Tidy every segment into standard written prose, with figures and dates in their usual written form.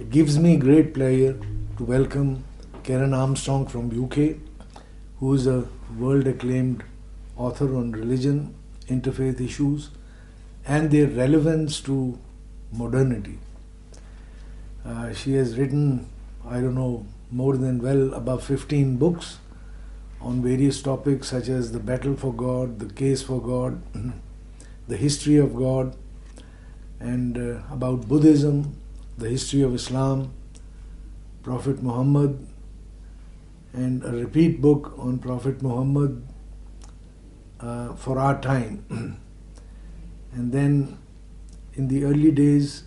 It gives me great pleasure to welcome Karen Armstrong from UK, who is a world-acclaimed author on religion, interfaith issues, and their relevance to modernity. She has written, more than well above 15 books on various topics such as the battle for God, the case for God, the history of God, and about Buddhism, the history of Islam, Prophet Muhammad, and a repeat book on Prophet Muhammad for our time. And then in the early days,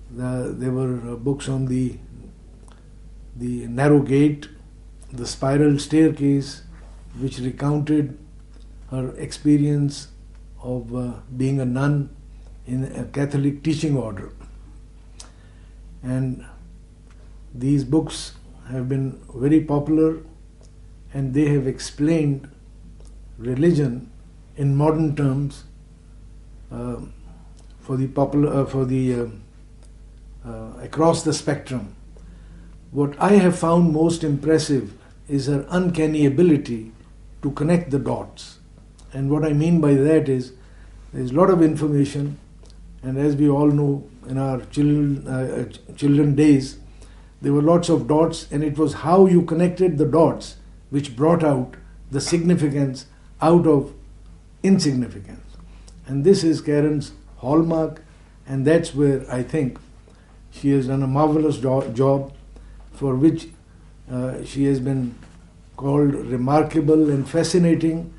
there were books on the narrow gate, the spiral staircase, which recounted her experience of being a nun in a Catholic teaching order. And these books have been very popular, and they have explained religion in modern terms across the spectrum. What I have found most impressive is her uncanny ability to connect the dots. And what I mean by that is, there's a lot of information, and as we all know, in our children days, there were lots of dots, and it was how you connected the dots which brought out the significance out of insignificance. And this is Karen's hallmark, and that's where I think she has done a marvelous job, for which she has been called remarkable and fascinating,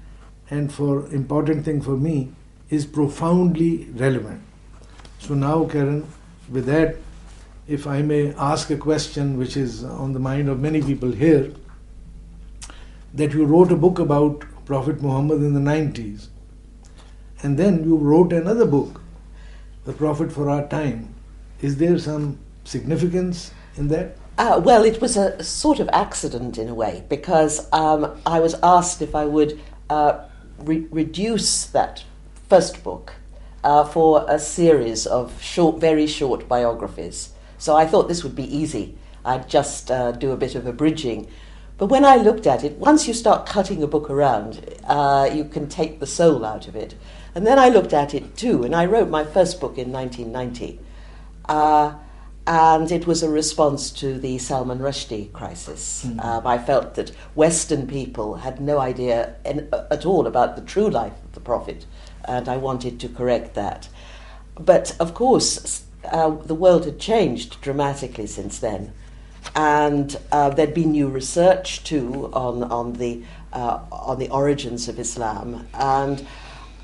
and for important thing for me is profoundly relevant. So now, Karen, with that, if I may ask a question which is on the mind of many people here, that you wrote a book about Prophet Muhammad in the 90s, and then you wrote another book, The Prophet for Our Time. Is there some significance in that? Well, it was a sort of accident in a way, because I was asked if I would reduce that first book for a series of very short biographies. So I thought this would be easy. I'd just do a bit of abridging. But when I looked at it, once you start cutting a book around, you can take the soul out of it. And then I looked at it too, and I wrote my first book in 1990. And it was a response to the Salman Rushdie crisis. Mm-hmm. I felt that Western people had no idea at all about the true life of the Prophet, and I wanted to correct that. But of course, the world had changed dramatically since then, and there'd been new research too on the origins of Islam, and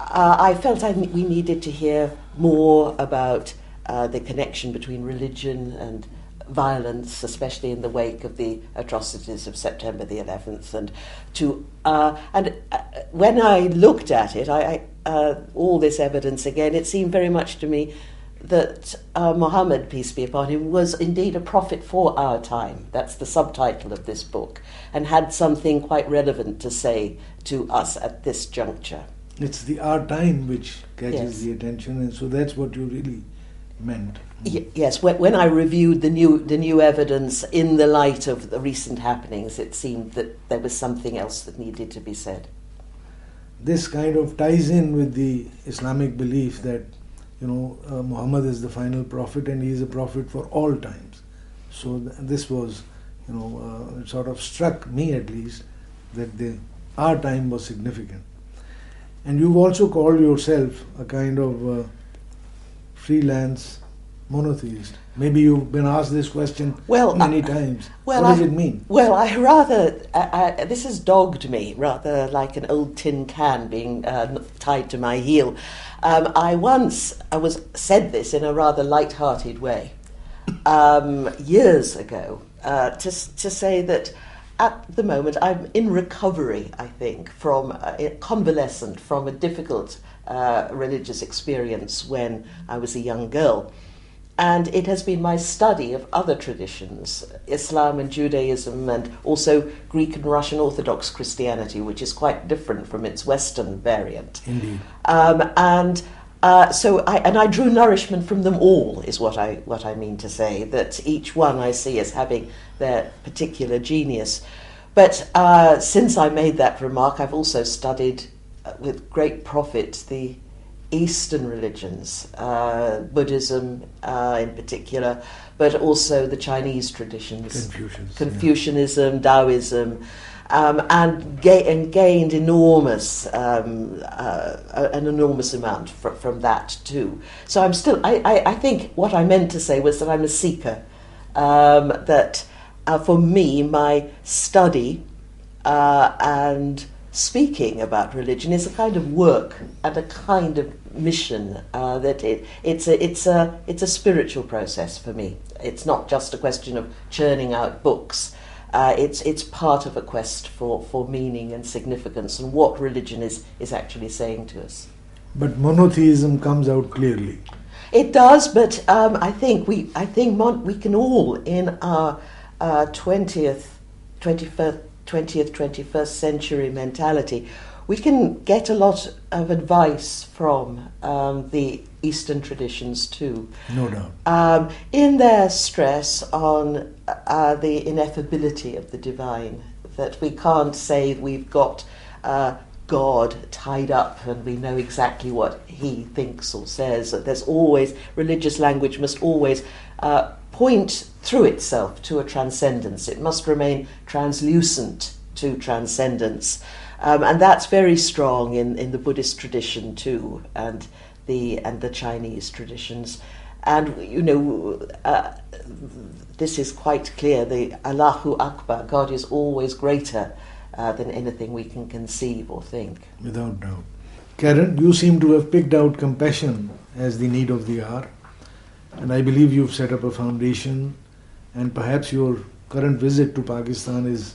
I felt we needed to hear more about the connection between religion and violence, especially in the wake of the atrocities of September the 11th. And when I looked at it, all this evidence again, it seemed very much to me that Muhammad, peace be upon him, was indeed a prophet for our time. That's the subtitle of this book, and had something quite relevant to say to us at this juncture. It's the our time which catches the attention, and so that's what you really meant. Yes, when I reviewed the new evidence in the light of the recent happenings, it seemed that there was something else that needed to be said. This kind of ties in with the Islamic belief that Muhammad is the final prophet, and he is a prophet for all times. So this was, it sort of struck me at least that our time was significant. And you've also called yourself a kind of freelance monotheist. Maybe you've been asked this question many times. What does it mean? Well, this has dogged me, rather like an old tin can being tied to my heel. I said this in a rather light-hearted way years ago, to say that at the moment I'm in recovery, I think, from convalescent from a difficult religious experience when I was a young girl. And it has been my study of other traditions, Islam and Judaism, and also Greek and Russian Orthodox Christianity, which is quite different from its Western variant. Indeed. And I drew nourishment from them all, is what I mean to say, that each one I see as having their particular genius. But since I made that remark, I've also studied with great profit the Eastern religions, Buddhism in particular, but also the Chinese traditions, Confucianism, Taoism, and gained an enormous amount from that too. So I'm still. I think what I meant to say was that I'm a seeker. That for me, my study and speaking about religion is a kind of work and a kind of mission. That it's a spiritual process for me. It's not just a question of churning out books. It's part of a quest for meaning and significance and what religion is actually saying to us. But monotheism comes out clearly. It does, but I think we can all in our 20th, 21st century mentality, we can get a lot of advice from the Eastern traditions too. No doubt. In their stress on the ineffability of the divine, that we can't say we've got God tied up and we know exactly what he thinks or says. That there's always, religious language must always point through itself to a transcendence. It must remain translucent to transcendence. And that's very strong in the Buddhist tradition too, and the Chinese traditions. And, this is quite clear, the Allahu Akbar, God is always greater than anything we can conceive or think. Without doubt. Karen, you seem to have picked out compassion as the need of the hour, and I believe you've set up a foundation, and perhaps your current visit to Pakistan is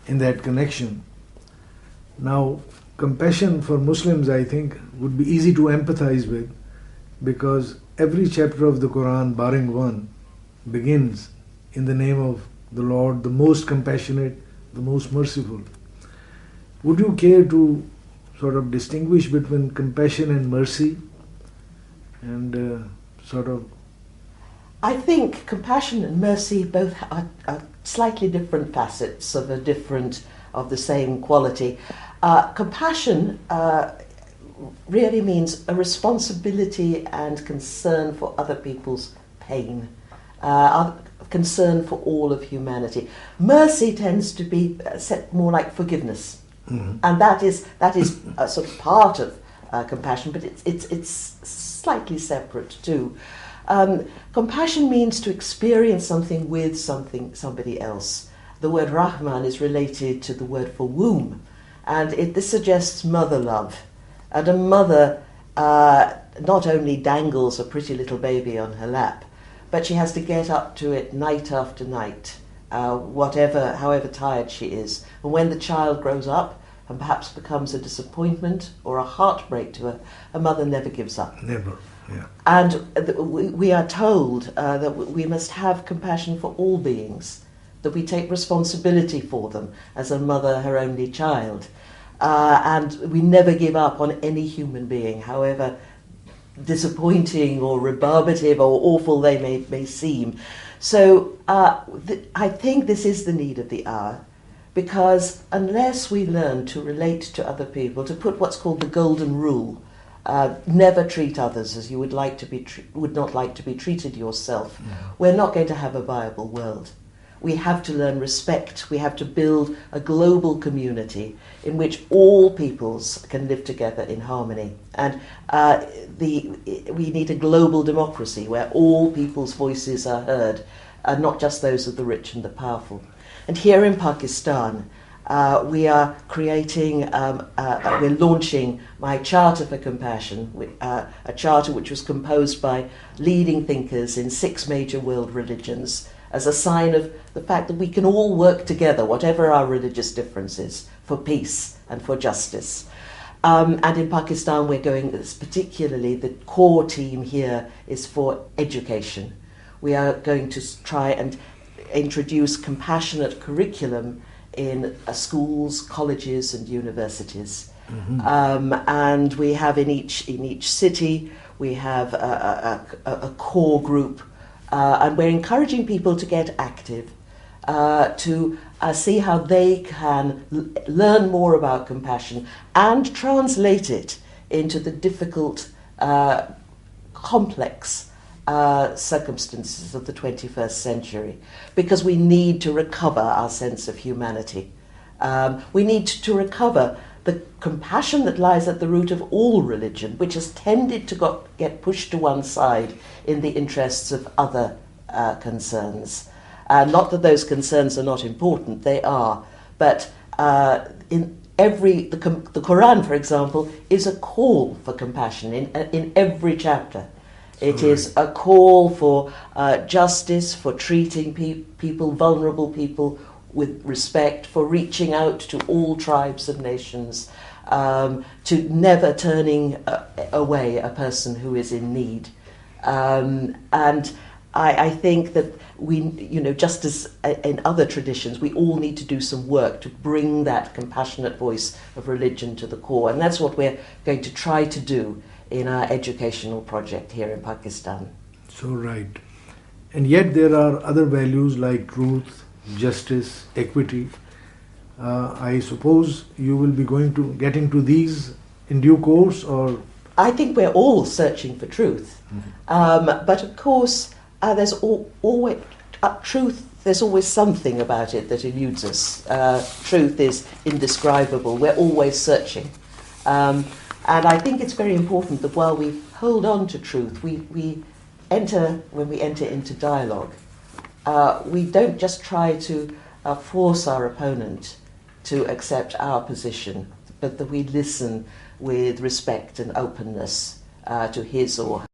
in that connection. Now, compassion for Muslims, I think, would be easy to empathize with, because every chapter of the Quran, barring one, begins in the name of the Lord, the most compassionate, the most merciful. Would you care to sort of distinguish between compassion and mercy, and I think compassion and mercy both are slightly different facets of the same quality. Compassion really means a responsibility and concern for other people's pain, concern for all of humanity. Mercy tends to be set more like forgiveness, and that is a sort of part of compassion, but it's slightly separate too. Compassion means to experience something with somebody else. The word Rahman is related to the word for womb, and this suggests mother love. And a mother not only dangles a pretty little baby on her lap, but she has to get up to it night after night, however tired she is. And when the child grows up and perhaps becomes a disappointment or a heartbreak to her, a mother never gives up. Never, yeah. And we are told that we must have compassion for all beings, that we take responsibility for them as a mother her only child. And we never give up on any human being, however disappointing or rebarbative or awful they may seem. So I think this is the need of the hour, because unless we learn to relate to other people, to put what's called the golden rule, never treat others as you would not like to be treated yourself, we're not going to have a viable world. We have to learn respect. We have to build a global community in which all peoples can live together in harmony. And we need a global democracy where all people's voices are heard, not just those of the rich and the powerful. And here in Pakistan, we are we're launching my Charter for Compassion, a charter which was composed by leading thinkers in 6 major world religions, as a sign of the fact that we can all work together, whatever our religious differences, for peace and for justice. And in Pakistan, we're going, particularly the core team here is for education. We are going to try and introduce compassionate curriculum in schools, colleges and universities. And we have in each city, we have a core group, and we're encouraging people to get active, to see how they can learn more about compassion and translate it into the difficult, complex circumstances of the 21st century, because we need to recover our sense of humanity. We need to recover the compassion that lies at the root of all religion, which has tended to get pushed to one side in the interests of other concerns. Not that those concerns are not important, they are. But the Quran, for example, is a call for compassion in every chapter. It is a call for justice, for treating people, vulnerable people, with respect, for reaching out to all tribes and nations, to never turning away a person who is in need. And I think that we, just as in other traditions, we all need to do some work to bring that compassionate voice of religion to the core. And that's what we're going to try to do in our educational project here in Pakistan. So right. And yet there are other values like truth, justice, equity. I suppose you will be going to get into these in due course, or? I think we're all searching for truth. But of course, there's always truth. There's always something about it that eludes us. Truth is indescribable. We're always searching. And I think it's very important that while we hold on to truth, when we enter into dialogue, we don't just try to force our opponent to accept our position, but that we listen with respect and openness to his or